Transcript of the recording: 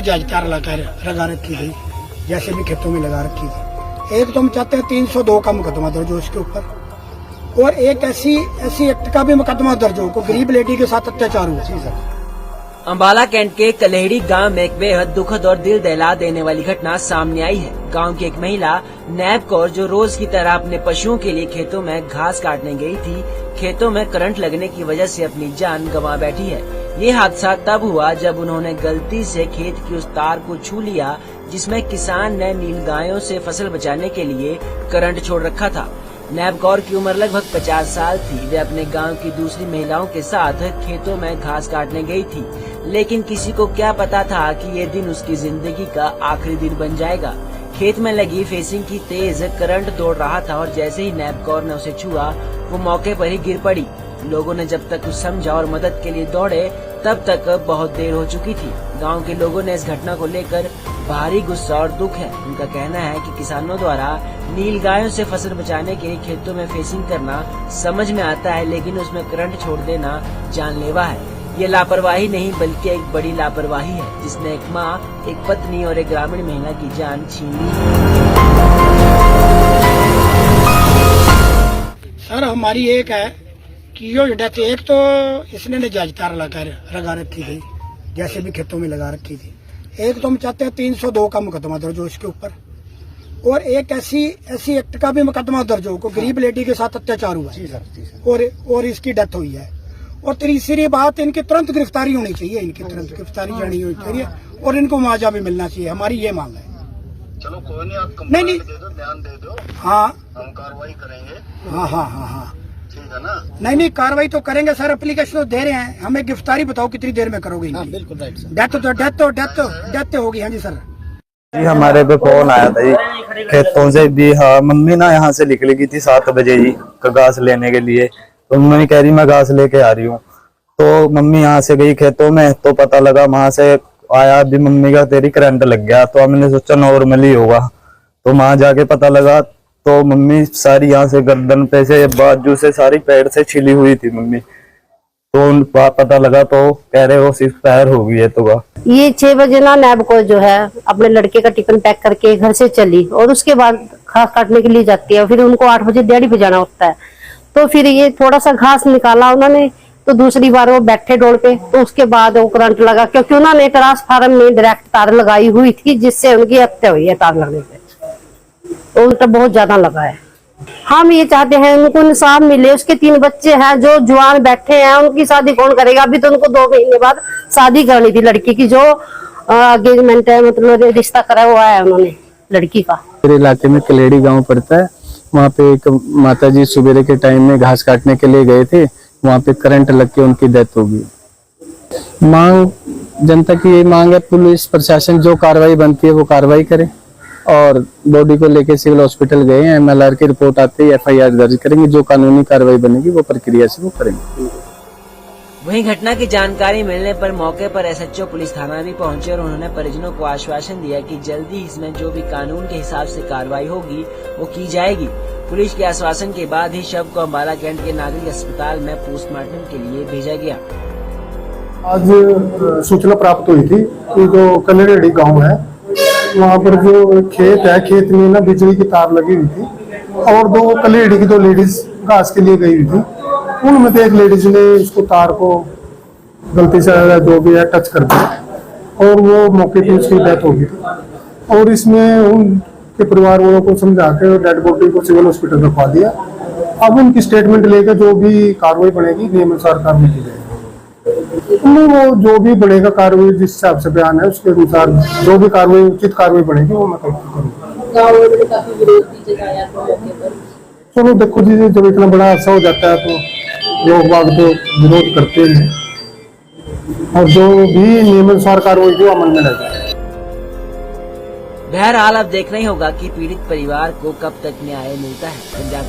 जायज तार लगा रखी थी, जैसे भी खेतों में लगा रखी थी। एक तो हम चाहते हैं 302 का मुकदमा दर्ज हो इसके ऊपर, और एक ऐसी एक्ट का भी मुकदमा दर्ज हो को गरीब लेडी के साथ अत्याचार हुआ। अम्बाला कैंट के कलेहड़ी गांव में एक बेहद दुखद और दिल दहला देने वाली घटना सामने आई है। गांव की एक महिला नैब कौर जो रोज की तरह अपने पशुओं के लिए खेतों में घास काटने गई थी, खेतों में करंट लगने की वजह से अपनी जान गंवा बैठी है। ये हादसा तब हुआ जब उन्होंने गलती से खेत की उस तार को छू लिया जिसमें किसान ने नीलगायों से फसल बचाने के लिए करंट छोड़ रखा था। नैब कौर की उम्र लगभग 50 साल थी। वे अपने गांव की दूसरी महिलाओं के साथ खेतों में घास काटने गई थी, लेकिन किसी को क्या पता था कि ये दिन उसकी जिंदगी का आखिरी दिन बन जाएगा। खेत में लगी फेसिंग की तेज करंट दौड़ रहा था और जैसे ही नैब कौर ने उसे छुआ वो मौके पर ही गिर पड़ी। लोगों ने जब तक कुछ समझा और मदद के लिए दौड़े तब तक बहुत देर हो चुकी थी। गांव के लोगों ने इस घटना को लेकर भारी गुस्सा और दुख है। उनका कहना है कि किसानों द्वारा नीलगायों से फसल बचाने के लिए खेतों में फेसिंग करना समझ में आता है, लेकिन उसमें करंट छोड़ देना जानलेवा है। ये लापरवाही नहीं बल्कि एक बड़ी लापरवाही है जिसने एक माँ, एक पत्नी और एक ग्रामीण महिला की जान छीन ली। सर हमारी एक है कि यो डेथ, एक तो इसने नजायज तार लगा रखी थी, जैसे भी खेतों में लगा रखी थी। एक तो हम चाहते हैं 302 का मुकदमा दर्ज हो इसके ऊपर, और एक ऐसी एक्ट का भी मुकदमा दर्ज हो को गरीब लेडी के साथ अत्याचार हुआ और इसकी डेथ हुई है। और तीसरी बात, इनकी तुरंत गिरफ्तारी होनी चाहिए, इनकी तुरंत गिरफ्तारी जानी होनी चाहिए और इनको मुआवजा भी मिलना चाहिए। हमारी ये मांग है। चलो कोई नहीं, आप नहीं दे दो, ध्यान दे दो, हाँ हम कार्रवाई करेंगे। हाँ ठीक है ना? नहीं कार्रवाई तो करेंगे सर, एप्लीकेशन तो दे रहे हैं, हमें गिरफ्तारी बताओ कितनी देर में करोगे? बिल्कुल राइट सर। डेथ होगी। हाँ जी सर। जी हमारे पे फोन आया था जी खेतों से भी। हाँ मम्मी ना यहाँ से निकली गई थी 7 बजे जी घास लेने के लिए, तो मम्मी कह रही मैं घास लेके आ रही हूँ। तो मम्मी यहाँ से गई खेतों में, तो पता लगा वहां से आया भी मम्मी का तेरी करंट लग गया। तो हमने सोचा नॉर्मली होगा, तो वहां जाके पता लगा तो मम्मी सारी यहाँ से गर्दन पे से बाजू से सारी पैर से छिली हुई थी मम्मी। तो पता लगा तो कह रहे हो सिर्फ पैर हो गई है। तो ये 6 बजे ना नैब को जो है अपने लड़के का टिफिन पैक करके घर से चली और उसके बाद घास काटने के लिए जाती है। फिर उनको 8 बजे दिहाड़ी पे जाना होता है, तो फिर ये थोड़ा सा घास निकाला उन्होंने, तो दूसरी बार वो बैठे डोल पे, तो उसके बाद वो करंट लगा, क्योंकि उन्होंने ट्रांसफार्मर में डायरेक्ट तार लगाई हुई थी जिससे उनकी हत्या हुई है तार लगने से। तो उनका बहुत ज्यादा लगा है। हम ये चाहते हैं उनको इंसाफ मिले। उसके 3 बच्चे हैं जो जवान बैठे हैं, उनकी शादी कौन करेगा? अभी तो उनको 2 महीने बाद शादी करनी थी लड़की की, जो एंगेजमेंट है, मतलब रिश्ता करा हुआ है उन्होंने लड़की का। मेरे इलाके में कलेहड़ी गांव पड़ता है, वहाँ पे एक माताजी सुबह के टाइम में घास काटने के लिए गए थे, वहाँ पे करंट लग के उनकी डेथ हो गई। मांग जनता की यही मांग है, पुलिस प्रशासन जो कार्रवाई बनती है वो कार्रवाई करे, और बॉडी को लेके सिविल हॉस्पिटल गए हैं। MLR की रिपोर्ट आते ही FIR दर्ज करेंगे, जो कानूनी कार्रवाई बनेगी वो प्रक्रिया से वो करेंगे। वहीं घटना की जानकारी मिलने पर मौके पर SHO पुलिस थाना भी पहुंचे और उन्होंने परिजनों को आश्वासन दिया कि जल्दी इसमें जो भी कानून के हिसाब से कार्रवाई होगी वो की जाएगी। पुलिस के आश्वासन के बाद ही शव को अम्बाला कैंट के नागरिक अस्पताल में पोस्टमार्टम के लिए भेजा गया। आज सूचना प्राप्त हुई थी कि जो कलेहड़ी गाँव है वहाँ पर जो खेत है, खेत में ना बिजली की तार लगी हुई थी और 2 कलेहड़ी की 2 लेडीज घास के लिए गई हुई थी। उनमें से एक लेडीज ने इसको तार को गलती से जो भी है टच कर दिया और वो मौके पे उसकी डेथ हो गई थी। और इसमें उनके परिवार वालों को समझा के डेड बॉडी को सिविल हॉस्पिटल रखवा दिया। अब उनकी स्टेटमेंट लेकर जो भी कार्रवाई बनेगी नियमानुसार कार्रवाई की जाएगी। वो जो भी बनेगा कार्रवाई जिस हिसाब से बयान है उसके अनुसार जो भी कार्रवाई उचित कार्रवाई बनेगी वो मैं करूँगा। चलो देखो जी, जब इतना बड़ा हादसा हो जाता है तो लोग बाग तो विरोध करते हैं, और जो भी नियमानुसार कार्रवाई जो अमल में लाए। बहरहाल अब देखना ही होगा कि पीड़ित परिवार को कब तक न्याय मिलता है। पंजाब